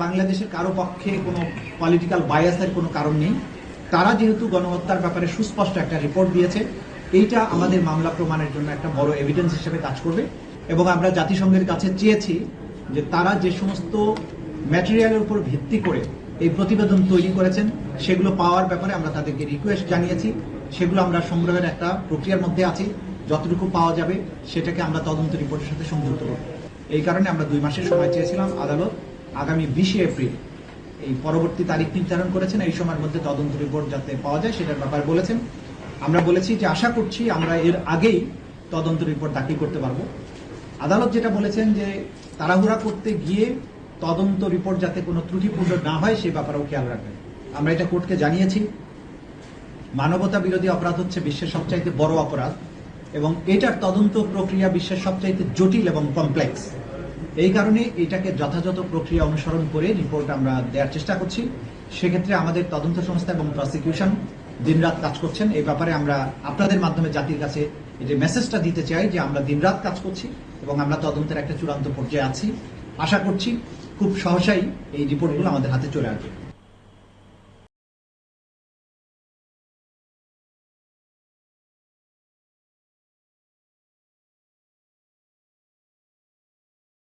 বাংলাদেশের কারো পক্ষে কোনো পলিটিক্যাল বায়াসের কোনো কারণ নেই। তারা যেহেতু গণহত্যার ব্যাপারে সুস্পষ্ট একটা রিপোর্ট দিয়েছে, এইটা আমাদের মামলা প্রমাণের জন্য একটা বড় এভিডেন্স হিসেবে কাজ করবে। এবং আমরা জাতিসংঘের কাছে চেয়েছি যে তারা যে সমস্ত ম্যাটেরিয়ালের উপর ভিত্তি করে এই প্রতিবেদন তৈরি করেছেন সেগুলো পাওয়ার ব্যাপারে আমরা তাদেরকে রিকোয়েস্ট জানিয়েছি। সেগুলো আমরা সংগ্রহের একটা প্রক্রিয়ার মধ্যে আছি। যতটুকু পাওয়া যাবে সেটাকে আমরা তদন্ত রিপোর্টের সাথে সংযুক্ত করব। এই কারণে আমরা 2 মাসের সময় চেয়েছিলাম। আদালত আগামী 20 এপ্রিল এই পরবর্তী তারিখ নির্ধারণ করেছেন। এই সময়ের মধ্যে তদন্ত রিপোর্ট যাতে পাওয়া যায় সেটার ব্যাপারে বলেছেন। আমরা বলেছি যে আশা করছি আমরা এর আগেই তদন্ত রিপোর্ট দাখিল করতে পারবো। আদালত যেটা বলেছেন যে তাড়াহুড়া করতে গিয়ে তদন্ত রিপোর্ট যাতে কোনো ত্রুটিপূর্ণ না হয় সে ব্যাপারেও খেয়াল রাখবেন। আমরা এটা কোর্টকে জানিয়েছি। মানবতা বিরোধী অপরাধ হচ্ছে বিশ্বের সবচাইতে বড় অপরাধ এবং এটার তদন্ত প্রক্রিয়া বিশ্বের সবচাইতে জটিল এবং কমপ্লেক্স। এই কারণে এটাকে যথাযথ প্রক্রিয়া অনুসরণ করে রিপোর্ট আমরা দেওয়ার চেষ্টা করছি। সেক্ষেত্রে আমাদের তদন্ত সংস্থা এবং প্রসিকিউশন দিনরাত কাজ করছেন। এই ব্যাপারে আমরা আপনাদের মাধ্যমে জাতির কাছে এই যে মেসেজটা দিতে চাই যে আমরা দিনরাত কাজ করছি এবং আমরা তদন্তের একটা চূড়ান্ত পর্যায়ে আছি। আশা করছি খুব সহসাই এই রিপোর্টগুলো আমাদের হাতে চলে আসবে।